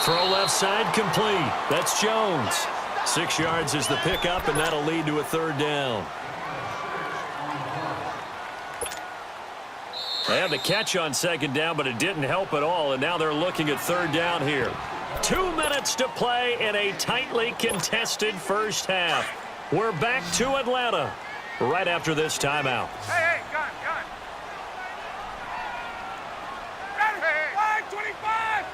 Throw left side complete. That's Jones. 6 yards is the pickup, and that'll lead to a third down. They had the catch on second down, but it didn't help at all, and now they're looking at third down here. 2 minutes to play in a tightly contested first half. We're back to Atlanta right after this timeout. Hey, gun. Hey, 525.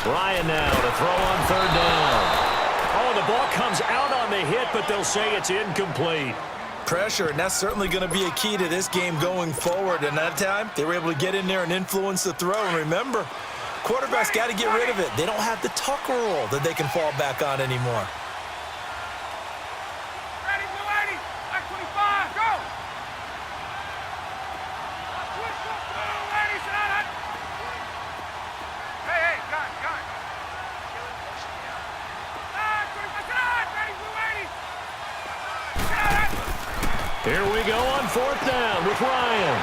Ryan now to throw on third down. Oh, the ball comes out on the hit, but they'll say it's incomplete. Pressure, and that's certainly going to be a key to this game going forward. And that time, they were able to get in there and influence the throw. And remember, quarterbacks got to get rid of it. They don't have the tuck rule that they can fall back on anymore. Ready, 280. 525. Go. 280. Sit down. Hey, gun. 525. Sit down. Ready, 280. Sit down. Here we go on fourth down with Ryan.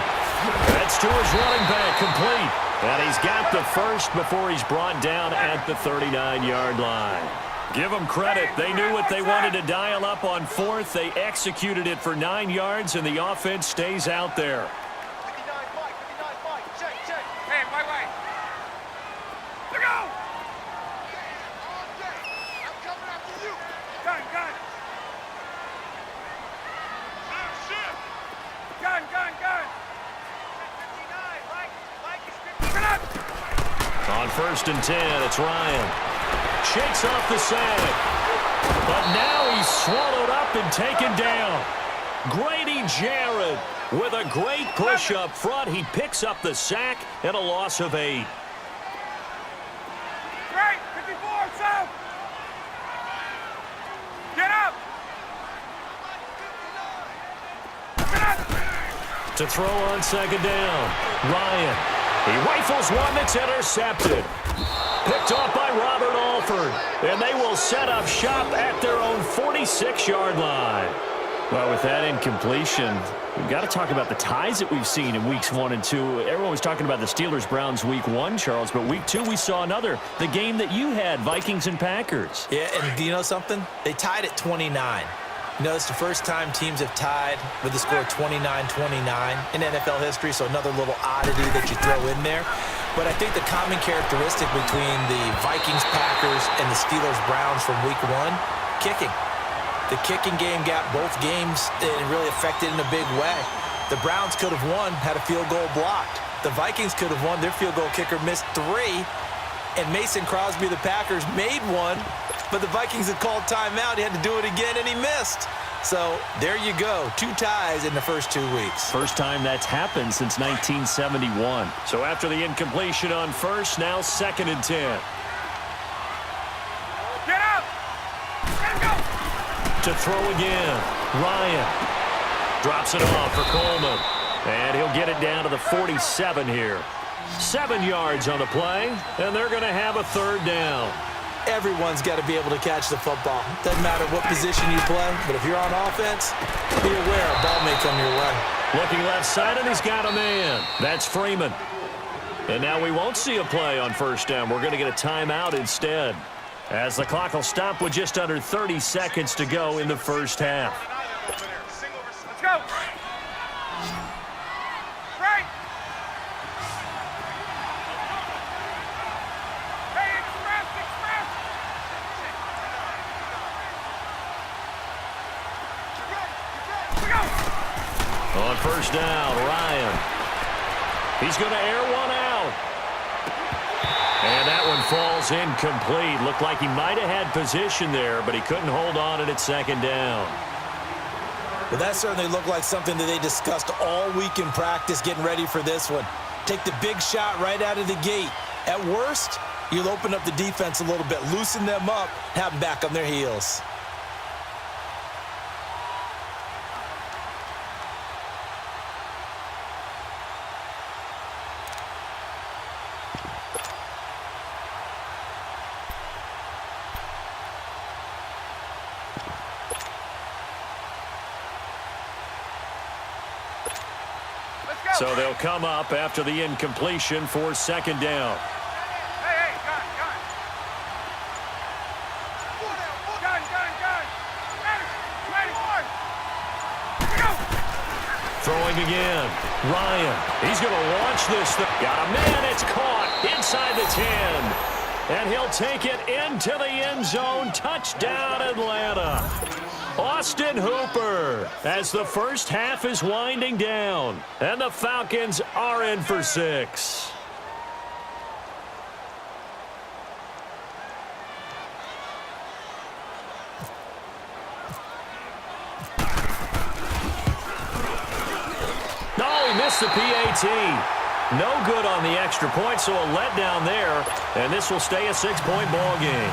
That's to his running back, complete. And he's got the first before he's brought down at the 39-yard line. Give them credit. They knew what they wanted to dial up on fourth. They executed it for 9 yards, and the offense stays out there. 59 Mike. Check. Hey, wait. Look out! I'm coming after you. Gun. Gun. 59, Mike is 59. On first and 10, it's Ryan. Shakes off the sack. But now he's swallowed up and taken down. Grady Jarrett with a great push up front. He picks up the sack and a loss of 8. Great, 54, south. Get up. To throw on second down, Ryan. He rifles one that's intercepted. Picked off by Robert Alford. And they will set up shop at their own 46-yard line. Well, with that incompletion, we've got to talk about the ties that we've seen in weeks 1 and 2. Everyone was talking about the Steelers-Browns week 1, Charles, but week 2 we saw another. The game that you had, Vikings and Packers. Yeah, and do you know something? They tied at 29. You know, it's the first time teams have tied with the score 29-29 in NFL history, so another little oddity that you throw in there. But I think the common characteristic between the Vikings, Packers, and the Steelers-Browns from week 1, kicking. The kicking game got both games and really affected in a big way. The Browns could have won, had a field goal blocked. The Vikings could have won, their field goal kicker missed 3. And Mason Crosby, the Packers, made 1. But the Vikings had called timeout. He had to do it again, and he missed. So there you go. 2 ties in the first 2 weeks. First time that's happened since 1971. So after the incompletion on first, now second and 10. Get up. Let's go. To throw again, Ryan. Drops it off for Coleman. And he'll get it down to the 47 here. 7 yards on the play, and they're going to have a third down. Everyone's got to be able to catch the football. Doesn't matter what position you play, but if you're on offense, be aware a ball may come your way. Looking left side, and he's got a man. That's Freeman. And now we won't see a play on first down. We're going to get a timeout instead, as the clock will stop with just under 30 seconds to go in the first half. Let's go. Right. Hey, express. On first down, Ryan. He's going to air one out. And that one falls incomplete. Looked like he might have had position there, but he couldn't hold on at second down. Well, that certainly looked like something that they discussed all week in practice getting ready for this one. Take the big shot right out of the gate. At worst, you'll open up the defense a little bit, loosen them up, have them back on their heels. So they'll come up after the incompletion for second down. Hey, gun. Ready. Go. Throwing again. Ryan. He's going to launch this thing. Got a man. It's caught inside the 10. And he'll take it into the end zone. Touchdown, Atlanta. Austin Hooper as the first half is winding down. And the Falcons are in for 6. No, he missed the PAT. No good on the extra point, so a letdown there. And this will stay a 6-point ball game.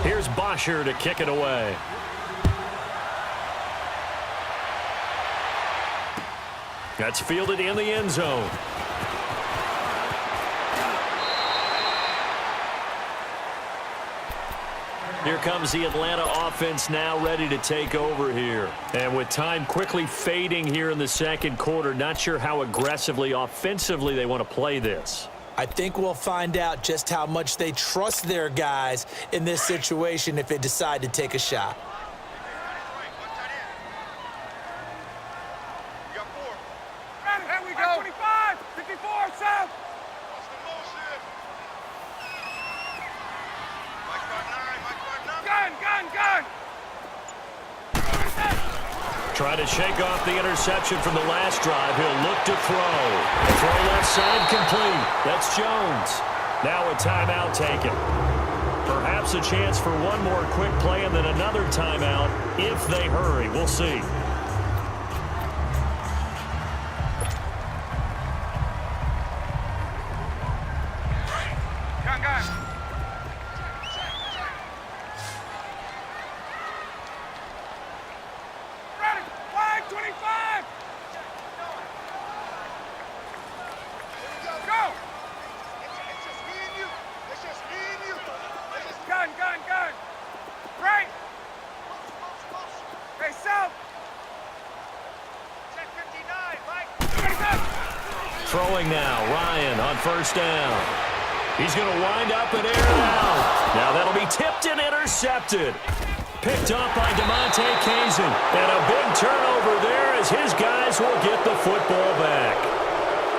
Here's Bosher to kick it away. That's fielded in the end zone. Here comes the Atlanta offense now ready to take over here. And with time quickly fading here in the second quarter, not sure how aggressively, offensively they want to play this. I think we'll find out just how much they trust their guys in this situation if they decide to take a shot. Here we go. 25, 54, south. Gun. Trying to shake off the interception from the last drive. He'll look to throw. Throw left side complete. That's Jones. Now a timeout taken. Perhaps a chance for one more quick play and then another timeout if they hurry. We'll see. Gun. Ready. Wide 25. Go. Gun. Right. Hey, south. Check 59, Mike. Throwing now. Ryan on first down. He's going to wind up and air it out. Now that'll be tipped and intercepted. Picked up by DeMonte Kazin. And a big turnover there as his guys will get the football back.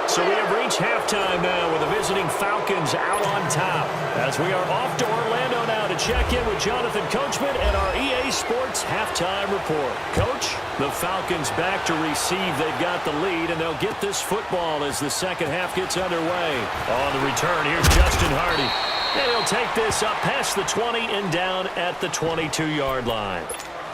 So we have reached halftime now with the visiting Falcons out on top. As we are off to Orlando now to check in with Jonathan Coachman and our EA Sports halftime report. Coach, the Falcons back to receive. They've got the lead, and they'll get this football as the second half gets underway. On the return, here's Justin Hardy. And he'll take this up past the 20 and down at the 22-yard line.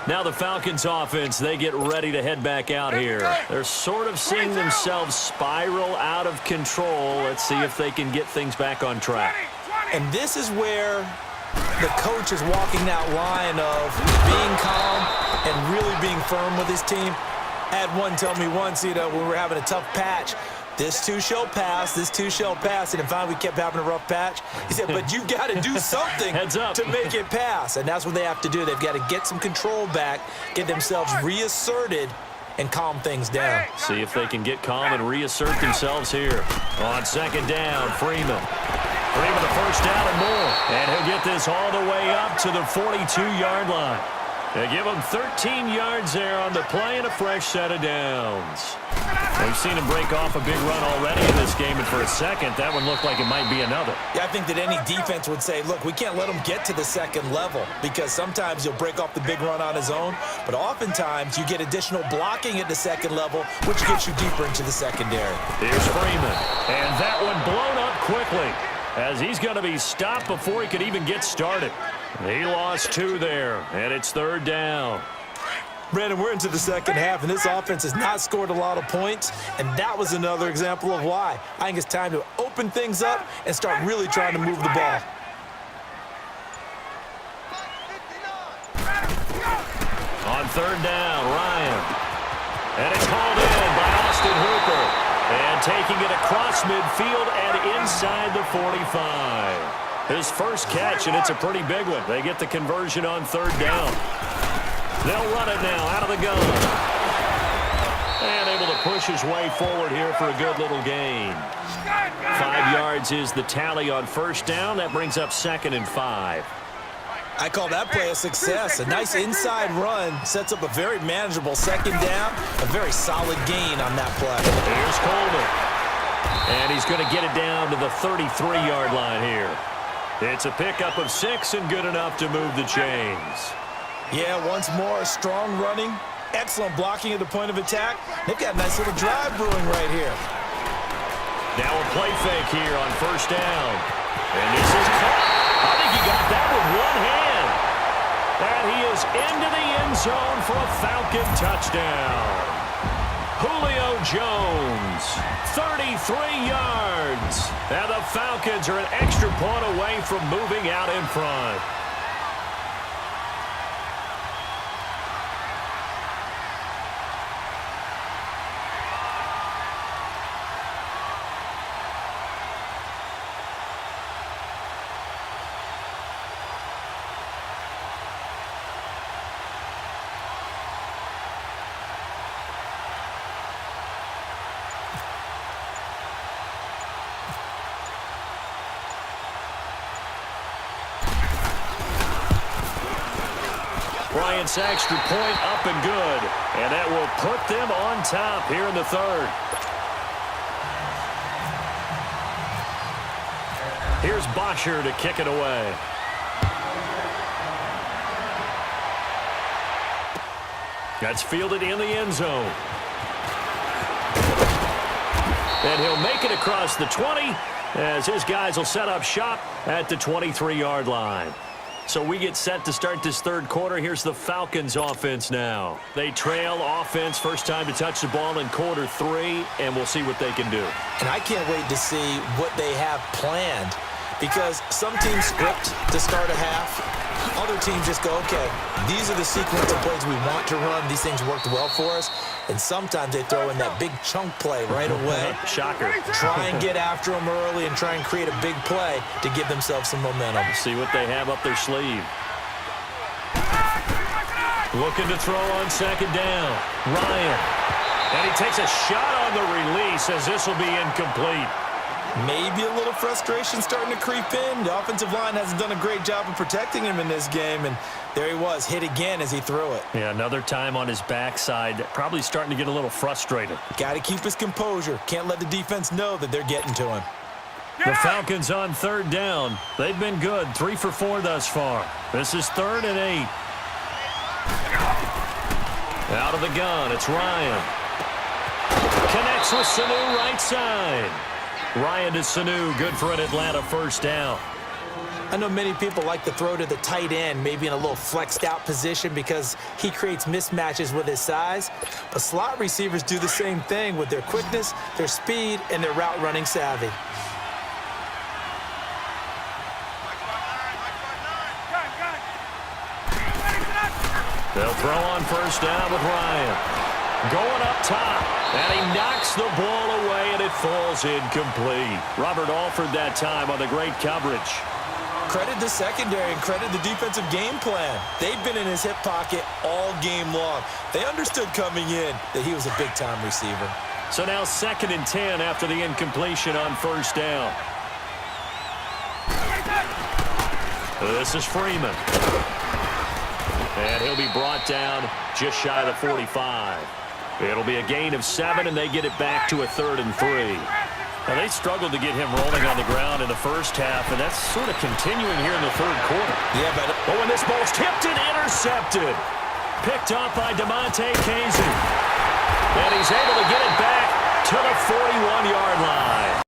Now the Falcons offense, they get ready to head back out here. They're sort of seeing themselves spiral out of control. Let's see if they can get things back on track. And this is where the coach is walking that line of being calm and really being firm with his team. I had one tell me once, when we were having a tough patch, this too shall pass, this too shall pass. And finally we kept having a rough patch. He said, but you've got to do something to make it pass. And that's what they have to do. They've got to get some control back, get themselves reasserted, and calm things down. See if they can get calm and reassert themselves here. On second down, Freeman the first down and more. And he'll get this all the way up to the 42-yard line. They give him 13 yards there on the play and a fresh set of downs. We've seen him break off a big run already in this game, and for a second, that one looked like it might be another. Yeah, I think that any defense would say, look, we can't let him get to the second level because sometimes he'll break off the big run on his own, but oftentimes you get additional blocking at the second level, which gets you deeper into the secondary. Here's Freeman, and that one blown up quickly as he's going to be stopped before he could even get started. He lost 2 there, and it's third down. Brandon, we're into the second half, and this offense has not scored a lot of points, and that was another example of why. I think it's time to open things up and start really trying to move the ball. On third down, Ryan. And it's hauled in by Austin Hooper. And taking it across midfield and inside the 45. His first catch, and it's a pretty big one. They get the conversion on third down. They'll run it now out of the gun. And able to push his way forward here for a good little gain. 5 yards is the tally on first down. That brings up 2nd and 5. I call that play a success. A nice inside run sets up a very manageable second down. A very solid gain on that play. Here's Coleman. And he's going to get it down to the 33-yard line here. It's a pickup of 6 and good enough to move the chains. Yeah, once more, strong running. Excellent blocking at the point of attack. They've got a nice little drive brewing right here. Now a play fake here on first down. And this is caught. I think he got that with one hand. And he is into the end zone for a Falcon touchdown. Julio Jones, 33 yards. And the Falcons are an extra point away from moving out in front. Bryant's extra point up and good. And that will put them on top here in the third. Here's Bosher to kick it away. That's fielded in the end zone. And he'll make it across the 20 as his guys will set up shop at the 23-yard line. So we get set to start this third quarter. Here's the Falcons offense now. They trail offense, first time to touch the ball in quarter 3, and we'll see what they can do. And I can't wait to see what they have planned, because some teams script to start a half. Other teams just go, okay, these are the sequence of plays we want to run. These things worked well for us. And sometimes they throw in that big chunk play right away. Shocker. Try and get after them early and try and create a big play to give themselves some momentum. See what they have up their sleeve. Looking to throw on second down. Ryan. And he takes a shot on the release as this will be incomplete. Maybe a little frustration starting to creep in. The offensive line hasn't done a great job of protecting him in this game, and there he was, hit again as he threw it. Yeah, another time on his backside, probably starting to get a little frustrated. Got to keep his composure. Can't let the defense know that they're getting to him. The Falcons on third down. They've been good, 3 for 4 thus far. This is 3rd and 8. Out of the gun, it's Ryan. Connects with Sanu right side. Ryan to Sanu, good for an Atlanta first down. I know many people like to throw to the tight end, maybe in a little flexed out position because he creates mismatches with his size. But slot receivers do the same thing with their quickness, their speed, and their route running savvy. They'll throw on first down with Ryan. Going up top, and he knocks the ball away, and it falls incomplete. Robert Alford that time on the great coverage. Credit the secondary and credit the defensive game plan. They've been in his hip pocket all game long. They understood coming in that he was a big-time receiver. So now 2nd and 10 after the incompletion on first down. This is Freeman. And he'll be brought down just shy of the 45. It'll be a gain of 7, and they get it back to a 3rd and 3. Now, they struggled to get him rolling on the ground in the first half, and that's sort of continuing here in the third quarter. Yeah, but when this ball's tipped and intercepted. Picked up by DeMonte Casey. And he's able to get it back to the 41-yard line.